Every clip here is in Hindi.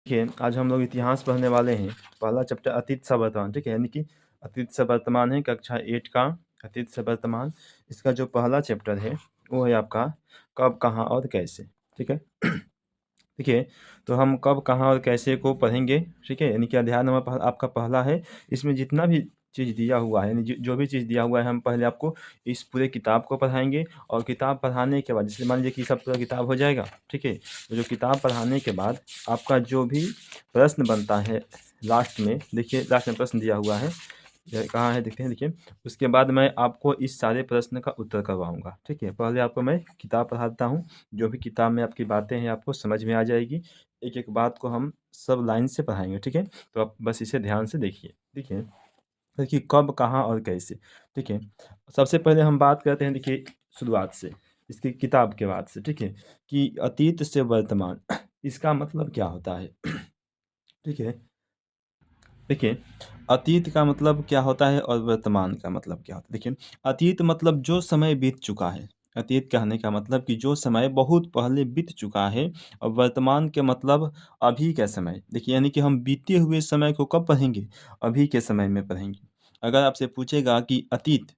देखिए, आज हम लोग इतिहास पढ़ने वाले हैं। पहला चैप्टर अतीत से वर्तमान, ठीक है? यानी कि अतीत से वर्तमान है कक्षा 8 का अतीत से वर्तमान। इसका जो पहला चैप्टर है, वो है आपका कब, कहाँ और कैसे, ठीक है? देखिए, तो हम कब, कहाँ और कैसे को पढ़ेंगे, ठीक है? यानी कि अध्याय नंबर आपका पहला है। इसमें जितना भी चीज़ दिया हुआ है, यानी जो भी चीज़ दिया हुआ है, हम पहले आपको इस पूरे किताब को पढ़ाएँगे और किताब पढ़ाने के बाद, जैसे मान लीजिए कि सब पूरा किताब हो जाएगा, ठीक है? तो जो किताब पढ़ाने के बाद आपका जो भी प्रश्न बनता है लास्ट में, देखिए लास्ट में प्रश्न दिया हुआ है, ये कहाँ है देखते हैं, देखिए। उसके बाद मैं आपको इस सारे प्रश्न का उत्तर करवाऊँगा, ठीक है? पहले आपको मैं किताब पढ़ाता हूँ, जो भी किताब में आपकी बातें हैं आपको समझ में आ जाएगी। एक-एक बात को हम सब लाइन से पढ़ाएँगे, ठीक है? तो आप बस इसे ध्यान से देखिए। देखिए, देखिए कब, कहाँ और कैसे, ठीक है? सबसे पहले हम बात करते हैं, देखिए शुरुआत से, इसकी किताब के बाद से, ठीक है? कि अतीत से वर्तमान इसका मतलब क्या होता है? ठीक है? देखिए, अतीत का मतलब क्या होता है और वर्तमान का मतलब क्या होता है? देखिए, अतीत मतलब जो समय बीत चुका है। अतीत कहने का मतलब कि जो समय बहुत पहले बीत चुका है, और वर्तमान के मतलब अभी का समय। देखिए, यानी कि हम बीते हुए समय को कब पढ़ेंगे? अभी के समय में पढ़ेंगे। अगर आपसे पूछेगा कि अतीत,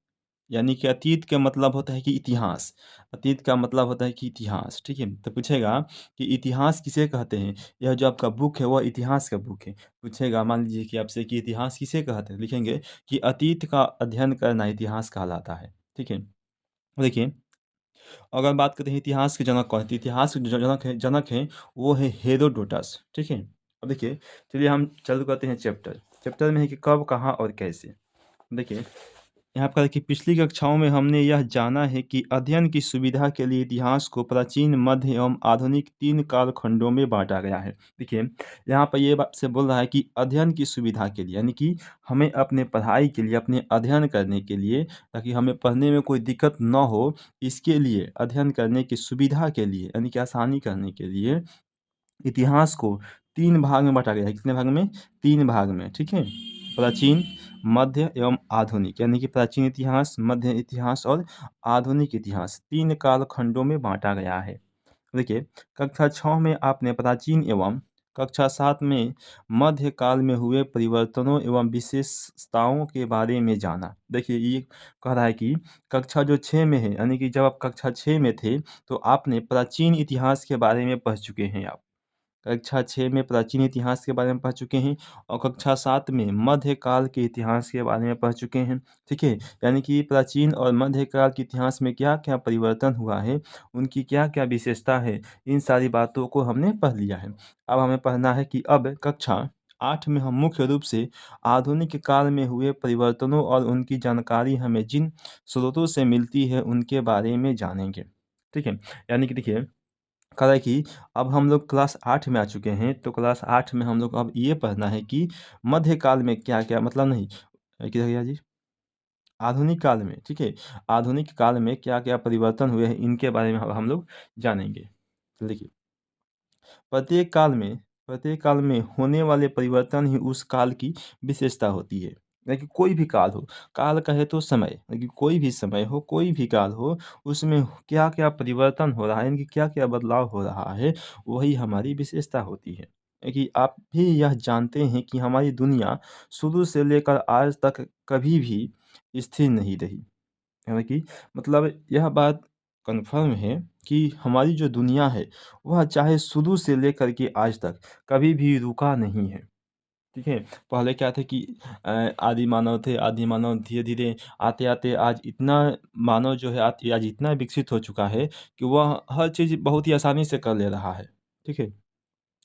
यानी कि अतीत का मतलब होता है कि इतिहास। अतीत का मतलब होता है कि इतिहास, ठीक है? तो पूछेगा कि इतिहास किसे कहते हैं? यह जो आपका बुक है, वह इतिहास का बुक है। पूछेगा मान लीजिए कि आपसे कि इतिहास किसे कहते हैं? लिखेंगे कि अतीत का अध्ययन करना इतिहास कहलाता है, ठीक है? देखिए, अगर बात करते हैं इतिहास के जनक कौन है? तो इतिहास के जो जनक हैं वो है हेरोडोटस, ठीक है? अब देखिए, चलिए हम चालू करते हैं चैप्टर। चैप्टर में है कि कब, कहाँ और कैसे। देखिए, यहाँ पर देखिए, पिछली कक्षाओं में हमने यह जाना है कि अध्ययन की सुविधा के लिए इतिहास को प्राचीन, मध्य एवं आधुनिक 3 कालखंडों में बाँटा गया है। देखिए, यहाँ पर ये बात से बोल रहा है कि अध्ययन की सुविधा के लिए, यानी कि हमें अपने पढ़ाई के लिए, अपने अध्ययन करने के लिए, ताकि हमें पढ़ने में कोई दिक्कत ना हो, इसके लिए अध्ययन करने की सुविधा के लिए, यानी कि आसानी करने के लिए इतिहास को 3 भाग में बाँटा गया है। कितने भाग में? 3 भाग में, ठीक है? प्राचीन, मध्य एवं आधुनिक, यानी कि प्राचीन इतिहास, मध्य इतिहास और आधुनिक इतिहास 3 कालखंडों में बाँटा गया है। देखिए, कक्षा 6 में आपने प्राचीन एवं कक्षा 7 में मध्य काल में हुए परिवर्तनों एवं विशेषताओं के बारे में जाना। देखिए, ये कह रहा है कि कक्षा जो 6 में है, यानी कि जब आप कक्षा 6 में थे, तो आपने प्राचीन इतिहास के बारे में पढ़ चुके हैं आप। कक्षा 6 में प्राचीन इतिहास के बारे में पढ़ चुके हैं और कक्षा 7 में मध्यकाल के इतिहास के बारे में पढ़ चुके हैं, ठीक है? यानी कि प्राचीन और मध्यकाल के इतिहास में क्या-क्या परिवर्तन हुआ है, उनकी क्या-क्या विशेषता है, इन सारी बातों को हमने पढ़ लिया है। अब हमें पढ़ना है कि अब कक्षा 8 में हम मुख्य रूप से आधुनिक काल में हुए परिवर्तनों और उनकी जानकारी हमें जिन स्रोतों से मिलती है, उनके बारे में जानेंगे, ठीक है? यानी कि देखिए, कहा है कि अब हम लोग क्लास 8 में आ चुके हैं, तो क्लास 8 में हम लोग को अब ये पढ़ना है कि मध्यकाल में क्या-क्या, मतलब नहीं, किधर गया जी? आधुनिक काल में, ठीक है? आधुनिक काल में क्या-क्या परिवर्तन हुए हैं, इनके बारे में अब हम लोग जानेंगे। तो देखिए, प्रत्येक काल में प्रत्येक काल में होने वाले परिवर्तन ही उस काल की विशेषता होती है। देखिए, कोई भी काल हो, काल कहे तो समय, देखिए कोई भी समय हो, कोई भी काल हो, उसमें क्या-क्या परिवर्तन हो रहा है, यानी कि क्या-क्या बदलाव हो रहा है, वही हमारी विशेषता होती है। देखिए, आप भी यह जानते हैं कि हमारी दुनिया शुरू से लेकर आज तक कभी भी स्थिर नहीं रही। हालाँकि मतलब यह बात कन्फ़र्म है कि हमारी जो दुनिया है, वह चाहे शुरू से लेकर के आज तक कभी भी रुका नहीं है, ठीक है? पहले क्या था कि आदि मानव थे, आदि मानव धीरे-धीरे आते-आते आज इतना मानव जो है आज इतना विकसित हो चुका है कि वह हर चीज़ बहुत ही आसानी से कर ले रहा है, ठीक है?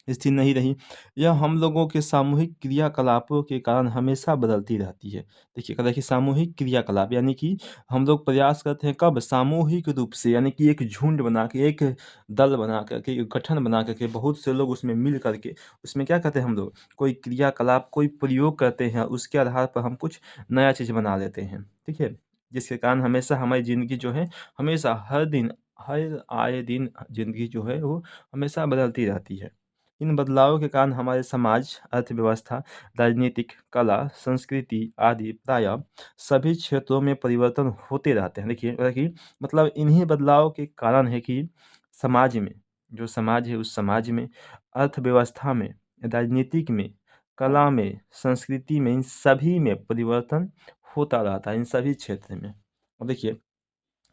स्थिर नहीं रही। यह हम लोगों के सामूहिक क्रियाकलापों के कारण हमेशा बदलती रहती है। देखिए सामूहिक क्रियाकलाप, यानी कि हम लोग प्रयास करते हैं कब? सामूहिक रूप से, यानी कि एक झुंड बना के, एक दल बना कर के, एक गठन बना कर के, बहुत से लोग उसमें मिल कर के, उसमें क्या करते हैं हम लोग? कोई क्रियाकलाप, कोई प्रयोग करते हैं, उसके आधार पर हम कुछ नया चीज़ बना लेते हैं। ठीक है? जिसके कारण हमेशा हमारी ज़िंदगी जो है, हमेशा हर दिन, हर आए दिन ज़िंदगी जो है वो हमेशा बदलती रहती है। इन बदलावों के कारण हमारे समाज, अर्थव्यवस्था, राजनीतिक, कला, संस्कृति आदि प्रायः सभी क्षेत्रों में परिवर्तन होते रहते हैं। देखिए मतलब इन्हीं बदलाव के कारण है कि समाज में, जो समाज है उस समाज में, अर्थव्यवस्था में, राजनीतिक में, कला में, संस्कृति में, इन सभी में परिवर्तन होता रहता है, इन सभी क्षेत्र में। अब देखिए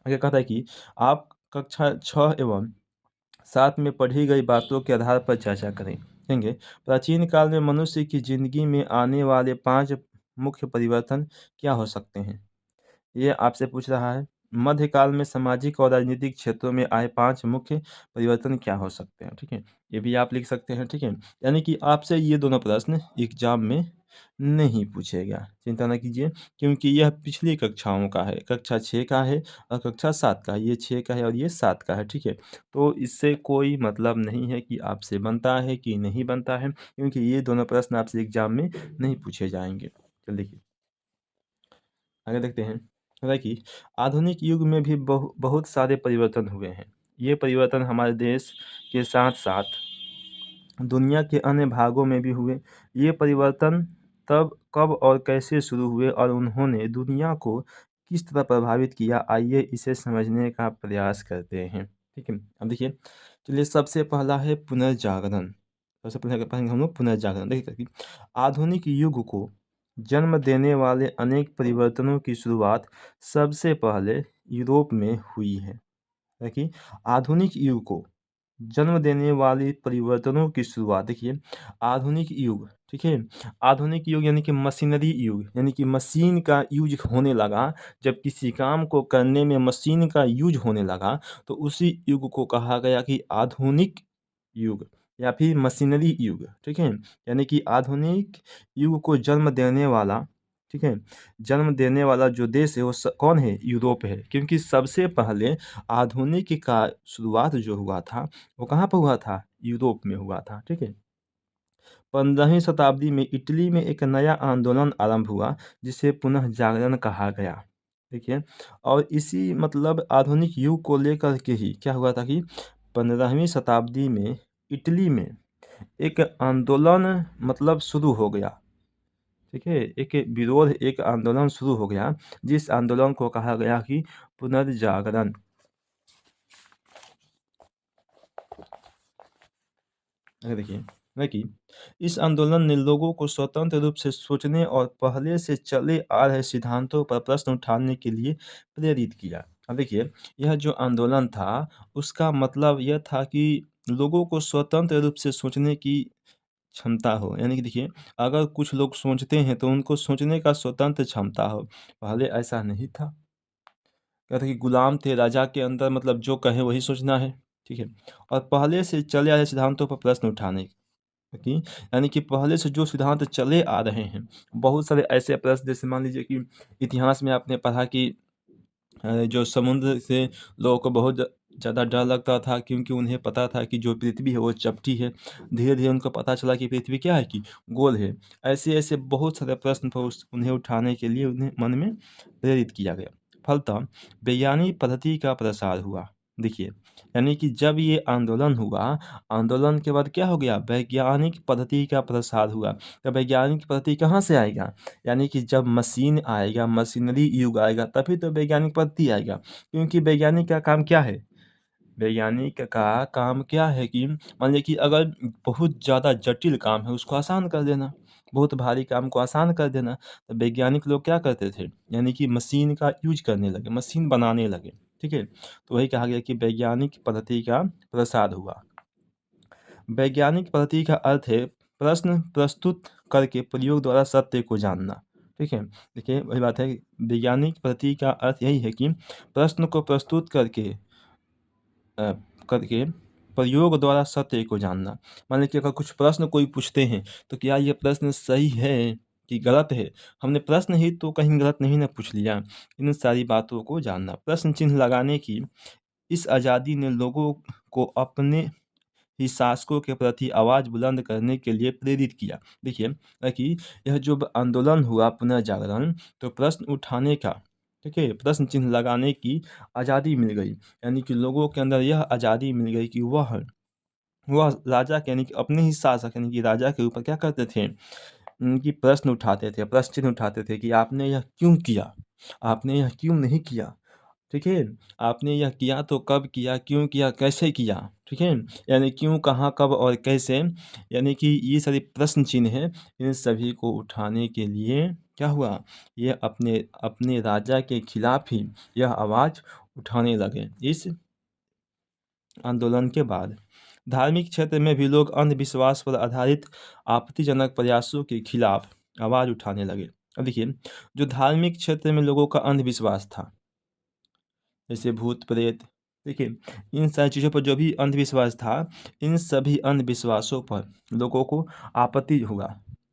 आगे कहता है कि आप कक्षा 6 एवं 7 में पढ़ी गई बातों के आधार पर चर्चा करें। कहेंगे प्राचीन काल में मनुष्य की जिंदगी में आने वाले 5 मुख्य परिवर्तन क्या हो सकते हैं? ये आपसे पूछ रहा है। मध्यकाल में सामाजिक और राजनीतिक क्षेत्रों में आए 5 मुख्य परिवर्तन क्या हो सकते हैं? ठीक है, ये भी आप लिख सकते हैं। ठीक है, यानी कि आपसे ये दोनों प्रश्न एग्जाम में नहीं पूछे गया, चिंता न कीजिए, क्योंकि यह पिछली कक्षाओं का है, कक्षा 6 का है और कक्षा 7 का है। ये 6 का है और ये 7 का है। ठीक है, तो इससे कोई मतलब नहीं है कि आपसे बनता है कि नहीं बनता है, क्योंकि ये दोनों प्रश्न आपसे एग्जाम में नहीं पूछे जाएंगे। चलिए देखिए आगे देखते हैं। होता है कि आधुनिक युग में भी बहुत सारे परिवर्तन हुए हैं। ये परिवर्तन हमारे देश के साथ साथ दुनिया के अन्य भागों में भी हुए। ये परिवर्तन तब कब और कैसे शुरू हुए और उन्होंने दुनिया को किस तरह प्रभावित किया, आइए इसे समझने का प्रयास करते हैं। ठीक है, अब देखिए चलिए सबसे पहला है पुनर्जागरण। सबसे पहले पढ़ेंगे हम लोग पुनर्जागरण। देखिए आधुनिक युग को जन्म देने वाले अनेक परिवर्तनों की शुरुआत सबसे पहले यूरोप में हुई है। देखिए आधुनिक युग को जन्म देने वाले परिवर्तनों की शुरुआत, देखिए आधुनिक युग, ठीक है, आधुनिक युग यानी कि मशीनरी युग, यानी कि मशीन का यूज होने लगा। जब किसी काम को करने में मशीन का यूज होने लगा तो उसी युग को कहा गया कि आधुनिक युग या फिर मशीनरी युग। ठीक है, यानी कि आधुनिक युग को जन्म देने वाला, ठीक है, जन्म देने वाला जो देश है वो कौन है? यूरोप है, क्योंकि सबसे पहले आधुनिक का शुरुआत जो हुआ था वो कहाँ पर हुआ था? यूरोप में हुआ था। ठीक है, 15वीं शताब्दी में इटली में एक नया आंदोलन आरंभ हुआ जिसे पुनः जागरण कहा गया। देखिए और इसी मतलब आधुनिक युग को लेकर के ही क्या हुआ था कि 15वीं शताब्दी में इटली में एक आंदोलन मतलब शुरू हो गया। ठीक है, एक विरोध, एक आंदोलन शुरू हो गया, जिस आंदोलन को कहा गया कि पुनर्जागरण। देखिए है कि इस आंदोलन ने लोगों को स्वतंत्र रूप से सोचने और पहले से चले आ रहे सिद्धांतों पर प्रश्न उठाने के लिए प्रेरित किया। अब देखिए यह जो आंदोलन था उसका मतलब यह था कि लोगों को स्वतंत्र रूप से सोचने की क्षमता हो, यानी कि देखिए अगर कुछ लोग सोचते हैं तो उनको सोचने का स्वतंत्र क्षमता हो। पहले ऐसा नहीं था, क्या था कि गुलाम थे, राजा के अंदर मतलब जो कहे वही सोचना है। ठीक है, और पहले से चले आ रहे सिद्धांतों पर प्रश्न उठाने की, यानी कि पहले से जो सिद्धांत चले आ रहे हैं, बहुत सारे ऐसे प्रश्न, जैसे मान लीजिए कि इतिहास में आपने पढ़ा कि जो समुद्र से लोगों को बहुत ज़्यादा डर लगता था, क्योंकि उन्हें पता था कि जो पृथ्वी है वो चपटी है। धीरे-धीरे उनको पता चला कि पृथ्वी क्या है कि गोल है। ऐसे-ऐसे बहुत सारे प्रश्न थे, उन्हें उठाने के लिए उन्हें मन में प्रेरित किया गया। फलतः वैज्ञानिक पद्धति का प्रसार हुआ। देखिए, यानी कि जब ये आंदोलन हुआ, आंदोलन के बाद क्या हो गया? वैज्ञानिक पद्धति का प्रसार हुआ। तो वैज्ञानिक पद्धति कहाँ से आएगा? यानी कि जब मशीन आएगा, मशीनरी युग आएगा, तभी तो वैज्ञानिक पद्धति आएगा। क्योंकि वैज्ञानिक का काम क्या है? वैज्ञानिक का काम क्या है कि मान लीजिए कि अगर बहुत ज़्यादा जटिल काम है उसको आसान कर देना, बहुत भारी काम को आसान कर देना। तो वैज्ञानिक लोग क्या करते थे? यानी कि मशीन का यूज़ करने लगे, मशीन बनाने लगे। ठीक है? तो वही कहा गया कि वैज्ञानिक पद्धति का प्रसार हुआ। वैज्ञानिक पद्धति का अर्थ है प्रश्न प्रस्तुत करके प्रयोग द्वारा सत्य को जानना। ठीक है, देखिए वही बात है, वैज्ञानिक पद्धति का अर्थ यही है कि प्रश्न को प्रस्तुत अ, करके प्रयोग द्वारा सत्य को जानना। मान लीजिए कि अगर कुछ प्रश्न कोई पूछते हैं तो क्या ये प्रश्न सही है कि गलत है? हमने प्रश्न ही तो कहीं गलत नहीं ना पूछ लिया। इन सारी बातों को जानना, प्रश्न चिन्ह लगाने की इस आज़ादी ने लोगों को अपने ही शासकों के प्रति आवाज़ बुलंद करने के लिए प्रेरित किया। देखिए कि यह जो आंदोलन हुआ पुनर्जागरण, तो प्रश्न उठाने का, ठीक है, प्रश्न चिन्ह लगाने की आज़ादी मिल गई। यानी कि लोगों के अंदर यह आज़ादी मिल गई कि वह राजा के, यानी कि अपने ही शासक यानी कि राजा के ऊपर क्या करते थे? कि प्रश्न उठाते थे, प्रश्न चिन्ह उठाते थे कि आपने यह क्यों किया? आपने यह क्यों नहीं किया? ठीक है? आपने यह किया तो कब किया, क्यों किया, कैसे किया? ठीक है? यानी क्यों, कहाँ, कब और कैसे, यानी कि ये सारे प्रश्न चिन्ह हैं, इन सभी को उठाने के लिए क्या हुआ? ये अपने अपने राजा के खिलाफ ही यह आवाज़ उठाने लगे। इस आंदोलन के बाद धार्मिक क्षेत्र में भी लोग अंधविश्वास पर आधारित आपत्तिजनक प्रयासों के खिलाफ आवाज़ उठाने लगे। अब देखिए, जो धार्मिक क्षेत्र में लोगों का अंधविश्वास था, जैसे भूत प्रेत, देखिए इन सारी चीज़ों पर जो भी अंधविश्वास था, इन सभी अंधविश्वासों पर लोगों को आपत्ति हुआ।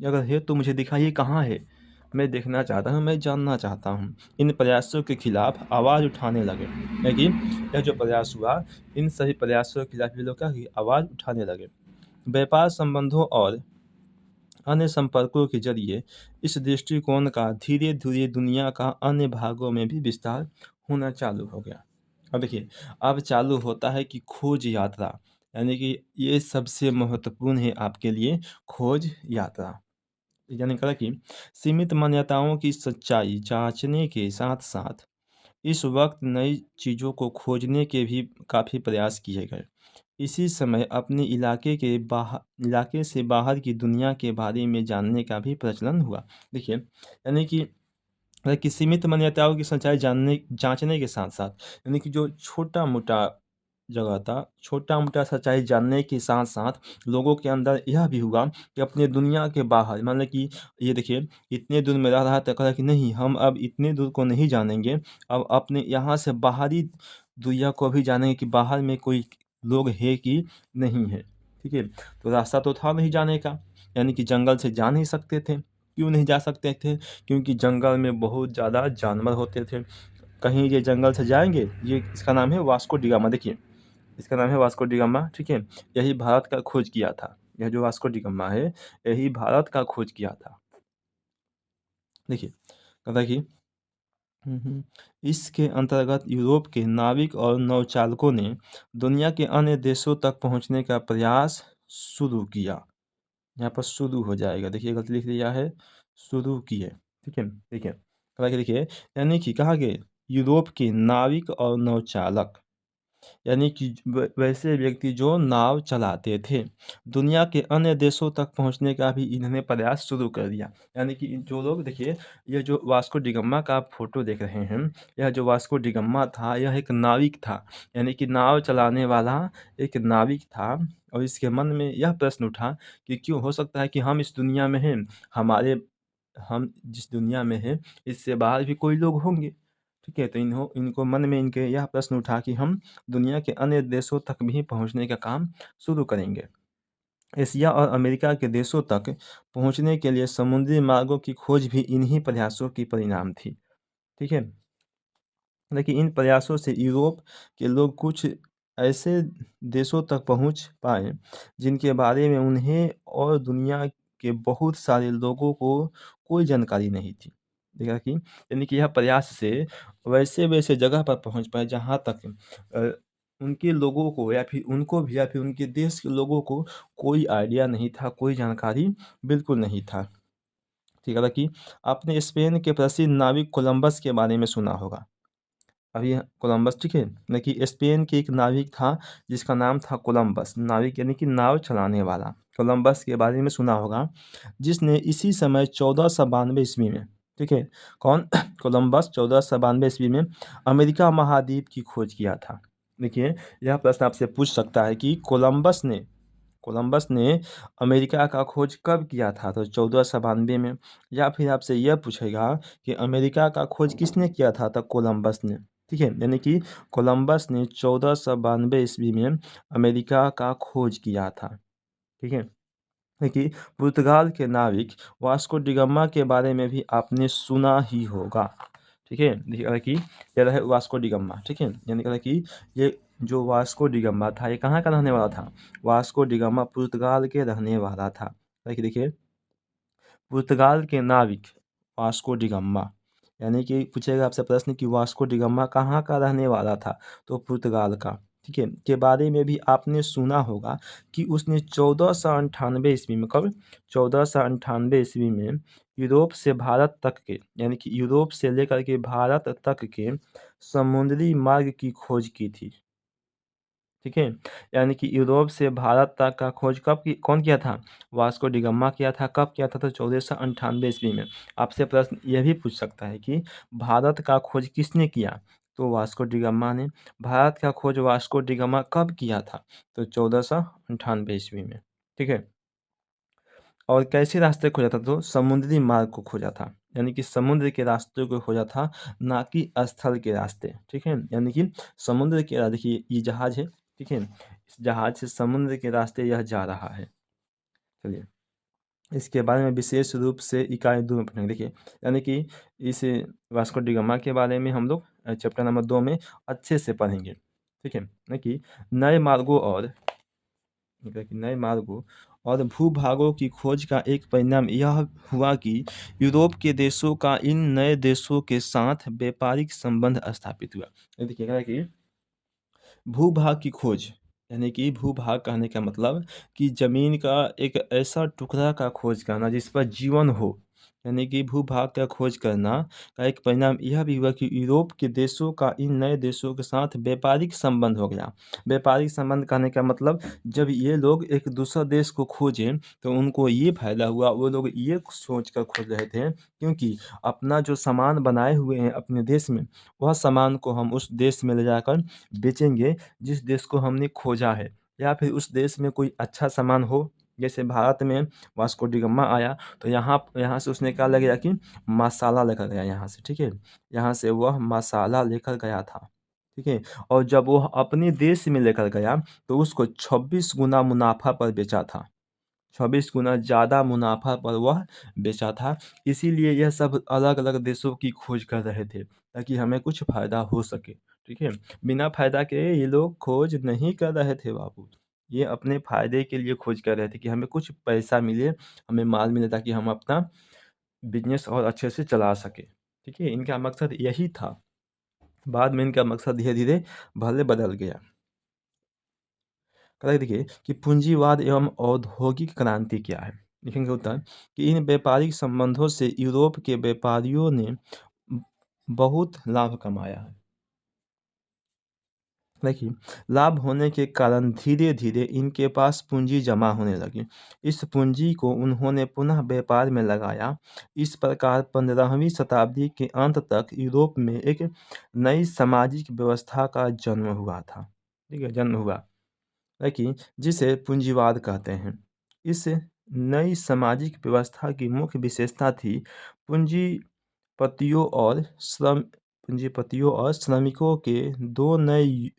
अगर है तो मुझे दिखाइए कहाँ है, मैं देखना चाहता हूँ, मैं जानना चाहता हूँ। इन प्रयासों के खिलाफ आवाज़ उठाने लगे, लेकिन यह जो प्रयास हुआ, इन सभी प्रयासों के खिलाफ ये लोग क्या किए? आवाज़ उठाने लगे। व्यापार संबंधों और अन्य संपर्कों के जरिए इस दृष्टिकोण का धीरे धीरे दुनिया का अन्य भागों में भी विस्तार होना चालू हो गया। अब देखिए, अब चालू होता है कि खोज यात्रा, यानी कि ये सबसे महत्वपूर्ण है आपके लिए, खोज यात्रा। यानी कहा कि सीमित मान्यताओं की सच्चाई जांचने के साथ साथ इस वक्त नई चीज़ों को खोजने के भी काफ़ी प्रयास किए गए। इसी समय अपने इलाके से बाहर की दुनिया के बारे में जानने का भी प्रचलन हुआ। देखिए, यानी कि सीमित मान्यताओं की सच्चाई जानने जाँचने के साथ-साथ, यानी कि जो छोटा-मोटा जगह था, छोटा-मोटा सच्चाई जानने के साथ-साथ लोगों के अंदर यह भी हुआ कि अपने दुनिया के बाहर, मान लें कि ये देखिए इतने दूर में रह रहा था, कहा कि नहीं, हम अब इतने दूर को नहीं जानेंगे, अब अपने यहाँ से बाहरी दुनिया को भी जानेंगे कि बाहर में कोई लोग है कि नहीं है। ठीक है? तो रास्ता तो था नहीं जाने का, यानी कि जंगल से जा नहीं सकते थे। क्यों नहीं जा सकते थे? क्योंकि जंगल में बहुत ज़्यादा जानवर होते थे। कहीं ये जंगल से जाएँगे, ये इसका नाम है वास्को डी गामा, देखिए, इसका नाम है वास्को डी गामा, ठीक है? यही भारत का खोज किया था। यह जो वास्को डी गामा है, यही भारत का खोज किया था। देखिए, कहता है कि इसके अंतर्गत यूरोप के नाविक और नौचालकों ने दुनिया के अन्य देशों तक पहुँचने का प्रयास शुरू किया। यहाँ पर शुरू हो जाएगा, देखिए गलती लिख दिया है, शुरू किए, ठीक है? देखिए, हालाँकि देखिए, यानी कि कहा कि यूरोप के नाविक और नौचालक, यानी कि वैसे व्यक्ति जो नाव चलाते थे, दुनिया के अन्य देशों तक पहुँचने का भी इन्होंने प्रयास शुरू कर दिया। यानी कि जो लोग, देखिए, ये जो वास्को डी गामा का आप फ़ोटो देख रहे हैं, यह जो वास्को डी गामा था, यह एक नाविक था, यानी कि नाव चलाने वाला एक नाविक था। और इसके मन में यह प्रश्न उठा कि क्यों हो सकता है कि हम इस दुनिया में हैं, हम जिस दुनिया में हैं, इससे बाहर भी कोई लोग होंगे। ठीक है? तो इनको मन में इनके यह प्रश्न उठा कि हम दुनिया के अन्य देशों तक भी पहुँचने का काम शुरू करेंगे। एशिया और अमेरिका के देशों तक पहुँचने के लिए समुद्री मार्गों की खोज भी इन्हीं प्रयासों की परिणाम थी। ठीक है? देखिए, इन प्रयासों से यूरोप के लोग कुछ ऐसे देशों तक पहुँच पाए, जिनके बारे में उन्हें और दुनिया के बहुत सारे लोगों को कोई जानकारी नहीं थी। देखा कि यानी कि यह प्रयास से वैसे-वैसे जगह पर पहुँच पाए जहाँ तक अ, उनके लोगों को या फिर उनको भी या फिर उनके देश के लोगों को कोई आइडिया नहीं था, कोई जानकारी बिल्कुल नहीं था। ठीक है? कि आपने स्पेन के प्रसिद्ध नाविक कोलंबस के बारे में सुना होगा। अभी कोलंबस, ठीक है? देखिए, स्पेन के एक नाविक था जिसका नाम था कोलंबस, नाविक यानी कि नाव चलाने वाला। कोलंबस के बारे में सुना होगा, जिसने इसी समय 1492 ईस्वी में, ठीक है? कौन? कोलंबस 1492 ईस्वी में अमेरिका महाद्वीप की खोज किया था। देखिए, यह प्रश्न आपसे पूछ सकता है कि कोलंबस ने अमेरिका का खोज कब किया था? तो 1492 में। या फिर आपसे यह पूछेगा कि अमेरिका का खोज किसने किया था? तो कोलंबस ने। ठीक है? यानी कि कोलंबस ने 1492 ईस्वी में अमेरिका का खोज किया था। ठीक है? देखिए, पुर्तगाल के नाविक वास्को डी गामा के बारे में भी आपने सुना ही होगा। ठीक है? देखिए कि ये रहा वास्को डी गामा, ठीक है? यानी कि ये जो वास्को डी गामा था, ये कहाँ का रहने वाला था? वास्को डी गामा पुर्तगाल के रहने वाला था। देखिए, पुर्तगाल के नाविक वास्को डी गामा, यानी कि पूछेगा आपसे प्रश्न कि वास्को डी गामा कहाँ का रहने वाला था? तो पुर्तगाल का, ठीक है? के बारे में भी आपने सुना होगा कि उसने 1498 ईस्वी में, कब? 1498 ईस्वी में यूरोप से भारत तक के, यानी कि यूरोप से लेकर के भारत तक के समुद्री मार्ग की खोज की थी। ठीक है? यानी कि यूरोप से भारत तक का खोज कौन किया था? वास्को डी गामा किया था। कब किया था? तो 1498 ईस्वी में। आपसे प्रश्न यह भी पूछ सकता है कि भारत का खोज किसने किया? तो वास्को डी गामा ने। भारत का खोज वास्को डी गामा कब किया था? तो 1498 ईस्वी में। ठीक है? और कैसे रास्ते खोजा था? तो समुद्री मार्ग को खोजा था। यानी कि समुद्र के रास्ते को खोजा था, ना कि स्थल के रास्ते। ठीक है? यानी कि समुद्र के देखिए ये जहाज है, ठीक है? इस जहाज से समुद्र के रास्ते यह जा रहा है। चलिए, इसके बारे में विशेष रूप से इकाई 2 में पढ़ेंगे। देखिए, यानी कि इस वास्को डी गामा के बारे में हम लोग चैप्टर नंबर 2 में अच्छे से पढ़ेंगे। ठीक है? ना कि नए मार्गों और मतलब कि नए मार्गों और भूभागों की खोज का एक परिणाम यह हुआ कि यूरोप के देशों का इन नए देशों के साथ व्यापारिक संबंध स्थापित हुआ। ये देखिएगा कि भूभाग की खोज, यानी कि भूभाग कहने का मतलब कि ज़मीन का एक ऐसा टुकड़ा का खोज करना जिस पर जीवन हो। यानी कि भूभाग का खोज करना का एक परिणाम यह भी हुआ कि यूरोप के देशों का इन नए देशों के साथ व्यापारिक संबंध हो गया। व्यापारिक संबंध कहने का मतलब जब ये लोग एक दूसरा देश को खोजें तो उनको ये फ़ायदा हुआ, वो लोग ये सोच कर खोज रहे थे क्योंकि अपना जो सामान बनाए हुए हैं अपने देश में, वह सामान को हम उस देश में ले जाकर बेचेंगे जिस देश को हमने खोजा है, या फिर उस देश में कोई अच्छा सामान हो। जैसे भारत में वास्को डी गामा आया तो यहाँ यहाँ से उसने क्या ले गया कि मसाला लेकर गया यहाँ से, ठीक है? यहाँ से वह मसाला लेकर गया था, ठीक है? और जब वह अपने देश में लेकर गया तो उसको 26 गुना मुनाफ़ा पर बेचा था। 26 गुना ज़्यादा मुनाफ़ा पर वह बेचा था। इसीलिए यह सब अलग-अलग देशों की खोज कर रहे थे, ताकि हमें कुछ फ़ायदा हो सके, ठीक है? बिना फ़ायदा के ये लोग खोज नहीं कर रहे थे बाबू। ये अपने फ़ायदे के लिए खोज कर रहे थे कि हमें कुछ पैसा मिले, हमें माल मिले ताकि हम अपना बिज़नेस और अच्छे से चला सकें, ठीक है? इनका मकसद यही था। बाद में इनका मकसद धीरे-धीरे भले बदल गया। कहता है देखिए कि पूंजीवाद एवं औद्योगिक क्रांति क्या है? लिखेंगे उत्तर कि इन व्यापारिक संबंधों से यूरोप के व्यापारियों ने बहुत लाभ कमाया है। देखिए, लाभ होने के कारण धीरे-धीरे इनके पास पूंजी जमा होने लगी। इस पूंजी को उन्होंने पुनः व्यापार में लगाया। इस प्रकार 15वीं शताब्दी के अंत तक यूरोप में एक नई सामाजिक व्यवस्था का जन्म हुआ था। ठीक है, जन्म हुआ। देखिए, जिसे पूंजीवाद कहते हैं। इस नई सामाजिक व्यवस्था की मुख्य विशेषता थी पूंजीपतियों और श्रम पूंजीपतियों और श्रमिकों के 2 नए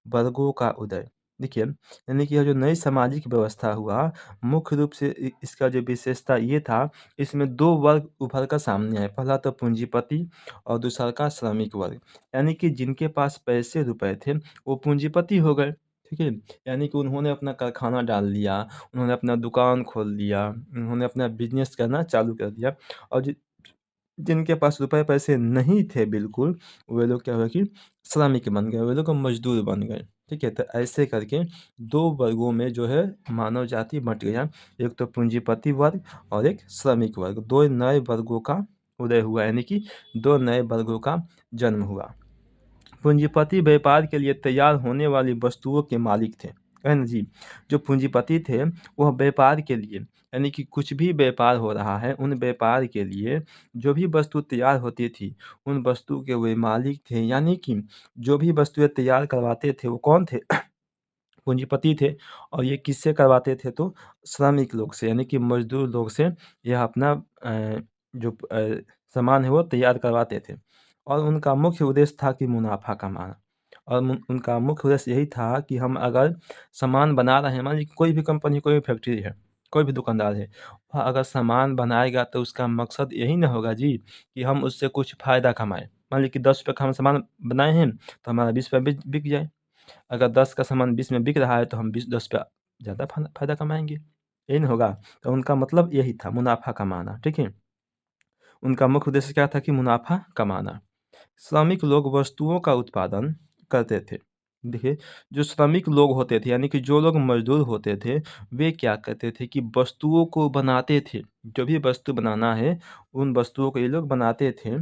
वर्गों का उदय। देखिए, यानी कि यह जो नई सामाजिक व्यवस्था हुआ, मुख्य रूप से इसका जो विशेषता ये था, इसमें 2 वर्ग उभर कर सामने आए। पहला तो पूंजीपति और दूसरा का श्रमिक वर्ग। यानी कि जिनके पास पैसे-रुपए थे, वो पूंजीपति हो गए। ठीक है? यानी कि उन्होंने अपना कारखाना डाल लिया, उन्होंने अपना दुकान खोल लिया, उन्होंने अपना बिज़नेस करना चालू कर दिया और जिनके पास रुपए पैसे नहीं थे बिल्कुल, वे लोग क्या हुआ कि श्रमिक बन गए, वे लोग मज़दूर बन गए। ठीक है? तो ऐसे करके 2 वर्गों में जो है मानव जाति बँट गया। एक तो पूंजीपति वर्ग और एक श्रमिक वर्ग। 2 नए वर्गों का उदय हुआ, यानी कि 2 नए वर्गों का जन्म हुआ। पूंजीपति व्यापार के लिए तैयार होने वाली वस्तुओं के मालिक थे। है ना जी? जो पूंजीपति थे, वह व्यापार के लिए, यानी कि कुछ भी व्यापार हो रहा है, उन व्यापार के लिए जो भी वस्तु तैयार होती थी, उन वस्तु के वे मालिक थे। यानी कि जो भी वस्तुएँ तैयार करवाते थे, वो कौन थे? पूंजीपति थे। और ये किससे करवाते थे? तो श्रमिक लोग से, यानी कि मज़दूर लोग से यह अपना जो सामान है वो तैयार करवाते थे। और उनका मुख्य उद्देश्य था कि मुनाफ़ा कमाना। और उनका मुख्य उद्देश्य यही था कि हम अगर सामान बना रहे हैं, मान लीजिए कोई भी कंपनी, कोई भी फैक्ट्री है, कोई भी दुकानदार है, वह अगर सामान बनाएगा तो उसका मकसद यही ना होगा जी कि हम उससे कुछ फ़ायदा कमाएँ। मान लीजिए कि ₹10 का हम सामान बनाए हैं, तो हमारा ₹20 बिक जाए। अगर 10 का सामान 20 में बिक रहा है तो हम 20 10 का ज़्यादा फ़ायदा कमाएँगे, यही ना होगा? तो उनका मतलब यही था, मुनाफ़ा कमाना, ठीक है? उनका मुख्य उद्देश्य क्या था कि मुनाफ़ा कमाना। श्रमिक लोग वस्तुओं का उत्पादन करते थे। देखिए, जो श्रमिक लोग होते थे, यानी कि जो लोग मज़दूर होते थे, वे क्या करते थे कि वस्तुओं को बनाते थे। जो भी वस्तु बनाना है, उन वस्तुओं को ये लोग बनाते थे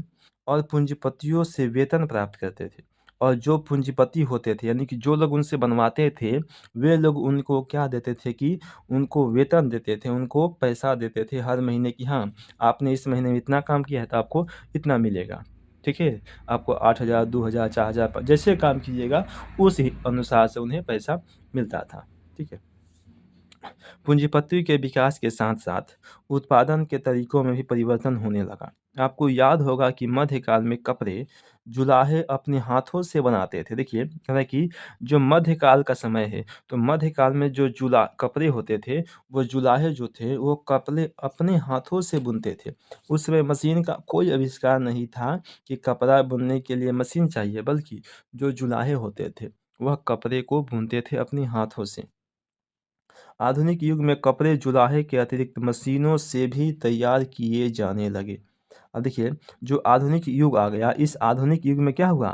और पूँजीपतियों से वेतन प्राप्त करते थे। और जो पूंजीपति होते थे यानी कि जो लोग उनसे बनवाते थे, वे लोग उनको क्या देते थे कि उनको वेतन देते थे, उनको पैसा देते थे हर महीने कि हाँ, आपने इस महीने में इतना काम किया है तो आपको इतना मिलेगा। ठीक है? आपको 8,000, 2,000, 4,000 जैसे काम कीजिएगा उस ही अनुसार से उन्हें पैसा मिलता था। ठीक है? पूंजीपति के विकास के साथ-साथ उत्पादन के तरीकों में भी परिवर्तन होने लगा। आपको याद होगा कि मध्यकाल में कपड़े जुलाहे अपने हाथों से बनाते थे। देखिए, क्या है कि जो मध्यकाल का समय है, तो मध्यकाल में जो जुला कपड़े होते थे, वो जुलाहे जो थे, वो कपड़े अपने हाथों से बुनते थे। उस समय मशीन का कोई आविष्कार नहीं था कि कपड़ा बुनने के लिए मशीन चाहिए, बल्कि जो जुलाहे होते थे, वह कपड़े को बुनते थे अपने हाथों से। आधुनिक युग में कपड़े जुलाहे के अतिरिक्त मशीनों से भी तैयार किए जाने लगे। अब देखिए, जो आधुनिक युग आ गया, इस आधुनिक युग में क्या हुआ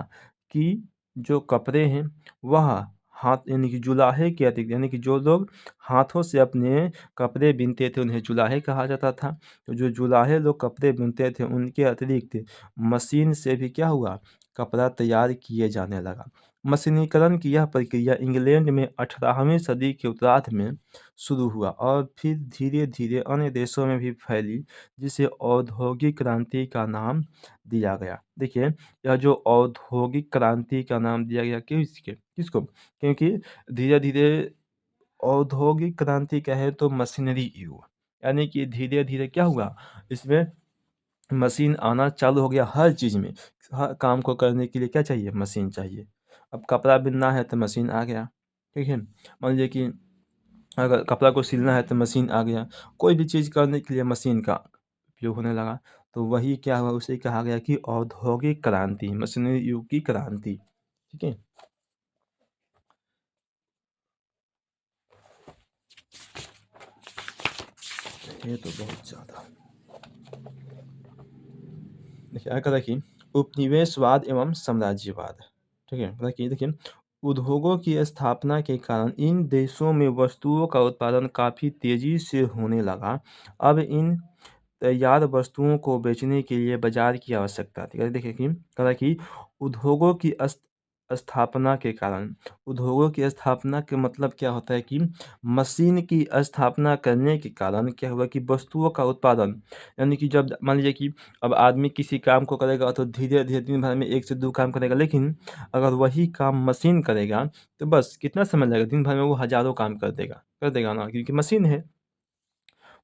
कि जो कपड़े हैं, वह हाथ यानी कि जुलाहे के अतिरिक्त यानी कि जो लोग हाथों से अपने कपड़े बुनते थे, उन्हें जुलाहे कहा जाता था। तो जो जुलाहे लोग कपड़े बुनते थे, उनके अतिरिक्त मशीन से भी क्या हुआ, कपड़ा तैयार किए जाने लगा। मशीनीकरण की यह प्रक्रिया इंग्लैंड में 18वीं सदी के उत्तरार्ध में शुरू हुआ और फिर धीरे-धीरे अन्य देशों में भी फैली, जिसे औद्योगिक क्रांति का नाम दिया गया। देखिए, यह जो औद्योगिक क्रांति का नाम दिया गया किसको? क्योंकि धीरे-धीरे औद्योगिक क्रांति कहे तो मशीनरी युग, यानी कि धीरे-धीरे क्या हुआ, इसमें मशीन आना चालू हो गया हर चीज़ में। हर काम को करने के लिए क्या चाहिए? मशीन चाहिए। अब कपड़ा बुनना है तो मशीन आ गया, ठीक है? मान लीजिए कि अगर कपड़ा को सिलना है तो मशीन आ गया। कोई भी चीज़ करने के लिए मशीन का उपयोग होने लगा। तो वही क्या हुआ, उसे कहा गया कि औद्योगिक क्रांति, मशीनरी युग की क्रांति। ठीक है? ये तो बहुत ज़्यादा देखिए आगे देखिए उपनिवेशवाद एवं साम्राज्यवाद। ठीक है? देखिए उद्योगों की स्थापना के कारण इन देशों में वस्तुओं का उत्पादन काफ़ी तेज़ी से होने लगा। अब इन तैयार वस्तुओं को बेचने के लिए बाज़ार की आवश्यकता थी। देखिए कि कहा कि उद्योगों की उद्योगों की स्थापना के मतलब क्या होता है कि मशीन की स्थापना करने के कारण क्या हुआ कि वस्तुओं का उत्पादन यानी कि जब मान लीजिए कि अब आदमी किसी काम को करेगा तो धीरे-धीरे दिन भर में 1 से 2 काम करेगा, लेकिन अगर वही काम मशीन करेगा, तो बस कितना समय लगेगा? दिन भर में वो हज़ारों काम कर देगा ना, क्योंकि मशीन है।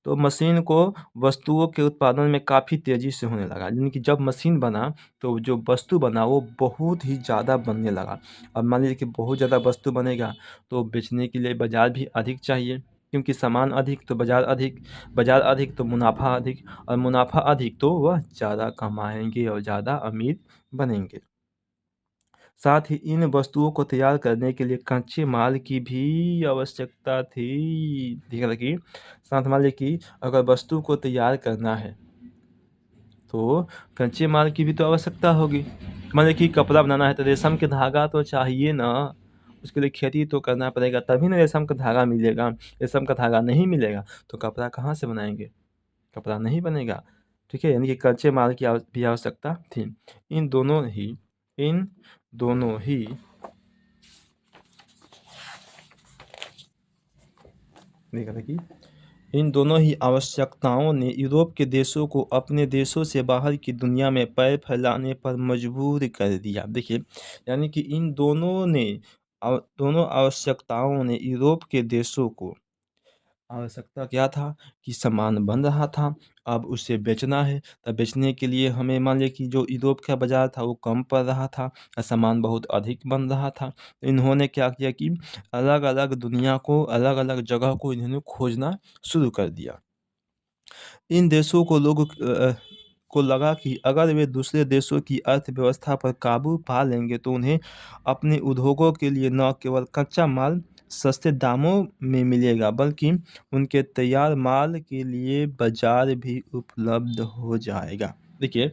तो मशीन को वस्तुओं के उत्पादन में काफ़ी तेज़ी से होने लगा। यानी कि जब मशीन बना, तो जो वस्तु बना वो बहुत ही ज़्यादा बनने लगा। अब मान लीजिए कि बहुत ज़्यादा वस्तु बनेगा, तो बेचने के लिए बाज़ार भी अधिक चाहिए, क्योंकि सामान अधिक तो बाज़ार अधिक तो मुनाफ़ा अधिक और मुनाफ़ा अधिक तो वह ज़्यादा कमाएँगे और ज़्यादा अमीर बनेंगे। साथ ही इन वस्तुओं को तैयार करने के लिए कच्चे माल की भी आवश्यकता थी। ठीक है कि साथ मान लीजिए कि अगर वस्तु को तैयार करना है, तो कच्चे माल की भी तो आवश्यकता होगी। मान लीजिए कि कपड़ा बनाना है तो रेशम के धागा तो चाहिए ना, उसके लिए खेती तो करना पड़ेगा तभी ना रेशम का धागा मिलेगा। रेशम का धागा नहीं मिलेगा तो कपड़ा कहाँ से बनाएँगे? कपड़ा नहीं बनेगा। ठीक है? यानी कि कच्चे माल की भी आवश्यकता थी। इन दोनों ही इन दोनों ही देखा था कि इन दोनों ही आवश्यकताओं ने यूरोप के देशों को अपने देशों से बाहर की दुनिया में पैर फैलाने पर मजबूर कर दिया। देखिए, यानी कि इन दोनों आवश्यकताओं ने यूरोप के देशों को आवश्यकता क्या था कि सामान बन रहा था, अब उसे बेचना है, तब बेचने के लिए हमें मान लीजिए कि जो यूरोप का बाज़ार था वो कम पड़ रहा था और सामान बहुत अधिक बन रहा था। तो इन्होंने क्या किया कि अलग-अलग दुनिया को, अलग-अलग जगह को इन्होंने खोजना शुरू कर दिया। इन देशों को लगा कि अगर वे दूसरे देशों की अर्थव्यवस्था पर काबू पा लेंगे तो उन्हें अपने उद्योगों के लिए न केवल कच्चा माल सस्ते दामों में मिलेगा, बल्कि उनके तैयार माल के लिए बाजार भी उपलब्ध हो जाएगा। देखिए,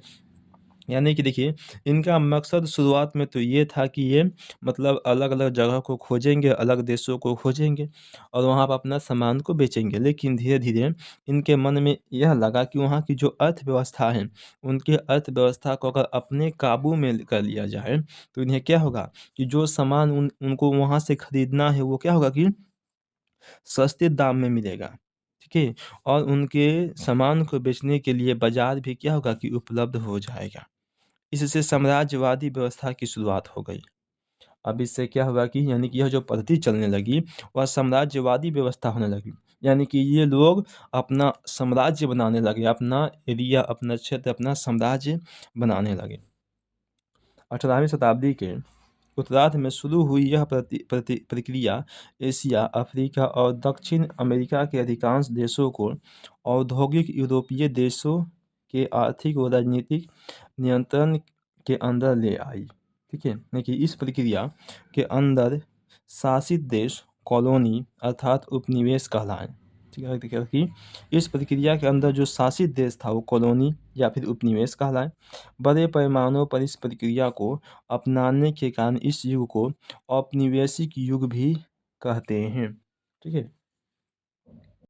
यानी कि देखिए, इनका मकसद शुरुआत में तो ये था कि ये मतलब अलग-अलग जगह को खोजेंगे, अलग देशों को खोजेंगे और वहाँ पे अपना सामान को बेचेंगे। लेकिन धीरे-धीरे इनके मन में यह लगा कि वहाँ की जो अर्थव्यवस्था है, उनकी अर्थव्यवस्था को अगर अपने काबू में कर लिया जाए, तो इन्हें क्या होगा कि जो सामान उनको वहाँ से खरीदना है, वो क्या होगा कि सस्ते दाम में मिलेगा। ठीक है? और उनके सामान को बेचने के लिए बाज़ार भी क्या होगा कि उपलब्ध हो जाएगा। इससे साम्राज्यवादी व्यवस्था की शुरुआत हो गई। अब इससे क्या हुआ कि यानी कि यह जो पद्धति चलने लगी, वह साम्राज्यवादी व्यवस्था होने लगी। यानी कि ये लोग अपना साम्राज्य बनाने लगे, अपना एरिया, अपना क्षेत्र, अपना साम्राज्य बनाने लगे। 18वीं शताब्दी के उत्तरार्ध में शुरू हुई यह प्रक्रिया एशिया, अफ्रीका और दक्षिण अमेरिका के अधिकांश देशों को औद्योगिक यूरोपीय देशों के आर्थिक और राजनीतिक नियंत्रण के अंदर ले आई। ठीक है? देखिए, इस प्रक्रिया के अंदर शासित देश कॉलोनी अर्थात उपनिवेश कहलाएं। ठीक है? देखिए कि इस प्रक्रिया के अंदर जो शासित देश था वो कॉलोनी या फिर उपनिवेश कहलाएं। बड़े पैमानों पर इस प्रक्रिया को अपनाने के कारण इस युग को औपनिवेशिक युग भी कहते हैं। ठीक है?